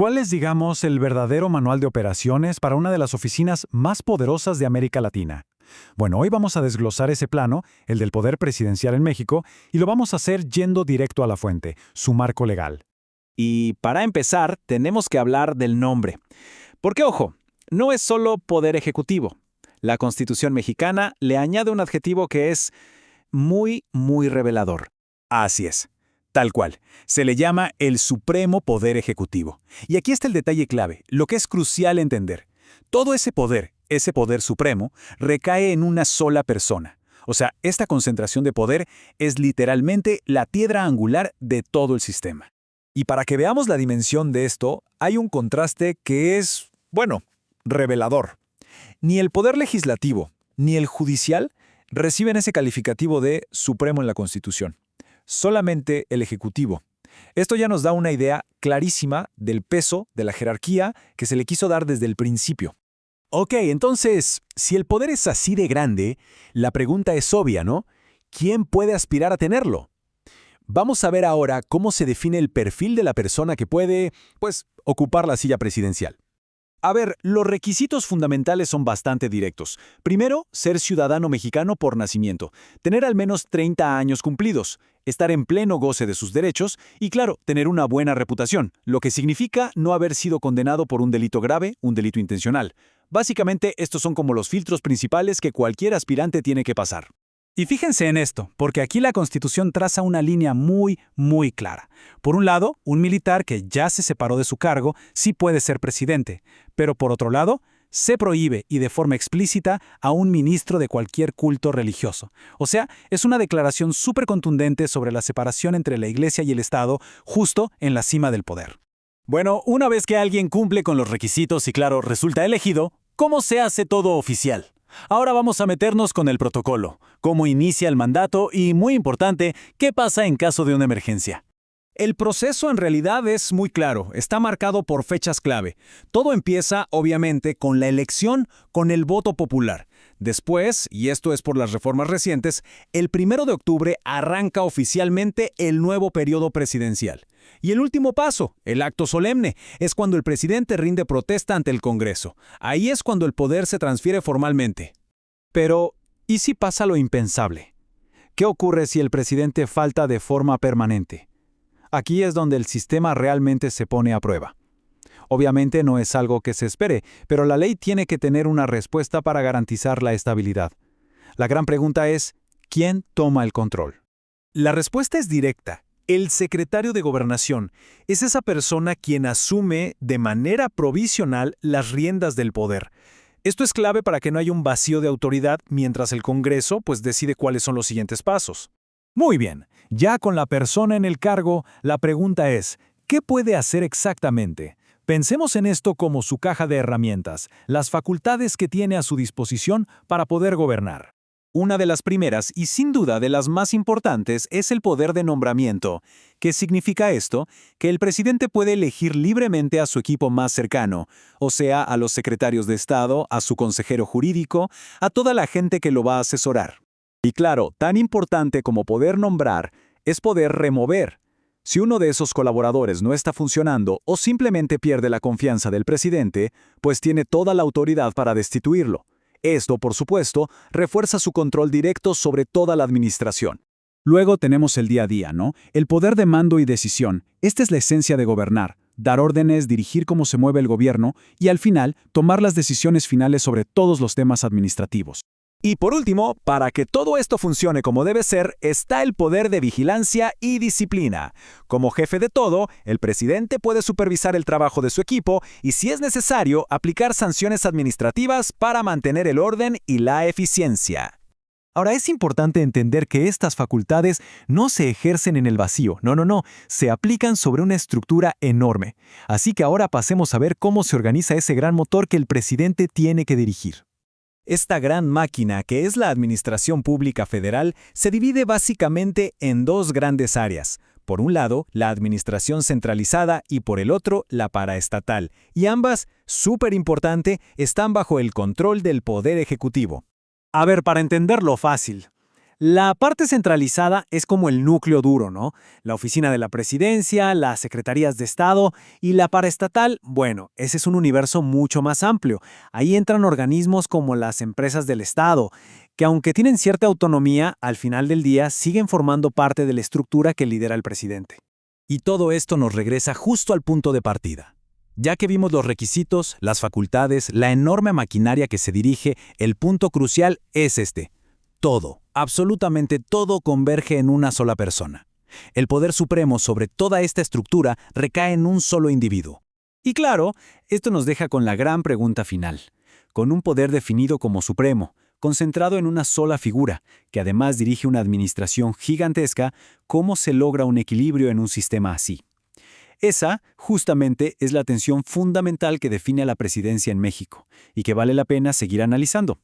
¿Cuál es, digamos, el verdadero manual de operaciones para una de las oficinas más poderosas de América Latina? Bueno, hoy vamos a desglosar ese plano, el del poder presidencial en México, y lo vamos a hacer yendo directo a la fuente, su marco legal. Y para empezar, tenemos que hablar del nombre. Porque, ojo, no es solo poder ejecutivo. La Constitución mexicana le añade un adjetivo que es muy revelador. Así es, tal cual. Se le llama el Supremo Poder Ejecutivo. Y aquí está el detalle clave, lo que es crucial entender. Todo ese poder supremo, recae en una sola persona. O sea, esta concentración de poder es literalmente la piedra angular de todo el sistema. Y para que veamos la dimensión de esto, hay un contraste que es, bueno, revelador. Ni el poder legislativo, ni el judicial reciben ese calificativo de supremo en la Constitución. Solamente el Ejecutivo. Esto ya nos da una idea clarísima del peso, de la jerarquía que se le quiso dar desde el principio. Ok, entonces, si el poder es así de grande, la pregunta es obvia, ¿no? ¿Quién puede aspirar a tenerlo? Vamos a ver ahora cómo se define el perfil de la persona que puede, ocupar la silla presidencial. A ver, los requisitos fundamentales son bastante directos. Primero, ser ciudadano mexicano por nacimiento, tener al menos 30 años cumplidos, estar en pleno goce de sus derechos y, claro, tener una buena reputación, lo que significa no haber sido condenado por un delito grave, un delito intencional. Básicamente, estos son como los filtros principales que cualquier aspirante tiene que pasar. Y fíjense en esto, porque aquí la Constitución traza una línea muy clara. Por un lado, un militar que ya se separó de su cargo sí puede ser presidente, pero por otro lado, se prohíbe y de forma explícita a un ministro de cualquier culto religioso. O sea, es una declaración súper contundente sobre la separación entre la Iglesia y el Estado, justo en la cima del poder. Bueno, una vez que alguien cumple con los requisitos y claro, resulta elegido, ¿cómo se hace todo oficial? Ahora vamos a meternos con el protocolo, cómo inicia el mandato y, muy importante, qué pasa en caso de una emergencia. El proceso en realidad es muy claro, está marcado por fechas clave. Todo empieza, obviamente, con la elección, con el voto popular. Después, y esto es por las reformas recientes, el 1 de octubre arranca oficialmente el nuevo periodo presidencial. Y el último paso, el acto solemne, es cuando el presidente rinde protesta ante el Congreso. Ahí es cuando el poder se transfiere formalmente. Pero, ¿y si pasa lo impensable? ¿Qué ocurre si el presidente falta de forma permanente? Aquí es donde el sistema realmente se pone a prueba. Obviamente no es algo que se espere, pero la ley tiene que tener una respuesta para garantizar la estabilidad. La gran pregunta es, ¿quién toma el control? La respuesta es directa. El secretario de Gobernación es esa persona quien asume de manera provisional las riendas del poder. Esto es clave para que no haya un vacío de autoridad mientras el Congreso decide cuáles son los siguientes pasos. Muy bien, ya con la persona en el cargo, la pregunta es, ¿qué puede hacer exactamente? Pensemos en esto como su caja de herramientas, las facultades que tiene a su disposición para poder gobernar. Una de las primeras y sin duda de las más importantes es el poder de nombramiento. ¿Qué significa esto? Que el presidente puede elegir libremente a su equipo más cercano, o sea, a los secretarios de Estado, a su consejero jurídico, a toda la gente que lo va a asesorar. Y claro, tan importante como poder nombrar es poder remover. Si uno de esos colaboradores no está funcionando o simplemente pierde la confianza del presidente, pues tiene toda la autoridad para destituirlo. Esto, por supuesto, refuerza su control directo sobre toda la administración. Luego tenemos el día a día, ¿no? El poder de mando y decisión. Esta es la esencia de gobernar. Dar órdenes, dirigir cómo se mueve el gobierno y, al final, tomar las decisiones finales sobre todos los temas administrativos. Y por último, para que todo esto funcione como debe ser, está el poder de vigilancia y disciplina. Como jefe de todo, el presidente puede supervisar el trabajo de su equipo y, si es necesario, aplicar sanciones administrativas para mantener el orden y la eficiencia. Ahora, es importante entender que estas facultades no se ejercen en el vacío, no, se aplican sobre una estructura enorme. Así que ahora pasemos a ver cómo se organiza ese gran motor que el presidente tiene que dirigir. Esta gran máquina, que es la Administración Pública Federal, se divide básicamente en dos grandes áreas. Por un lado, la administración centralizada y por el otro, la paraestatal. Y ambas, súper importante, están bajo el control del Poder Ejecutivo. A ver, para entenderlo fácil. La parte centralizada es como el núcleo duro, ¿no? La oficina de la presidencia, las secretarías de Estado y la paraestatal, bueno, ese es un universo mucho más amplio. Ahí entran organismos como las empresas del Estado, que aunque tienen cierta autonomía, al final del día siguen formando parte de la estructura que lidera el presidente. Y todo esto nos regresa justo al punto de partida. Ya que vimos los requisitos, las facultades, la enorme maquinaria que se dirige, el punto crucial es este. Todo, absolutamente todo converge en una sola persona. El poder supremo sobre toda esta estructura recae en un solo individuo. Y claro, esto nos deja con la gran pregunta final. Con un poder definido como supremo, concentrado en una sola figura, que además dirige una administración gigantesca, ¿cómo se logra un equilibrio en un sistema así? Esa, justamente, es la tensión fundamental que define a la presidencia en México, y que vale la pena seguir analizando.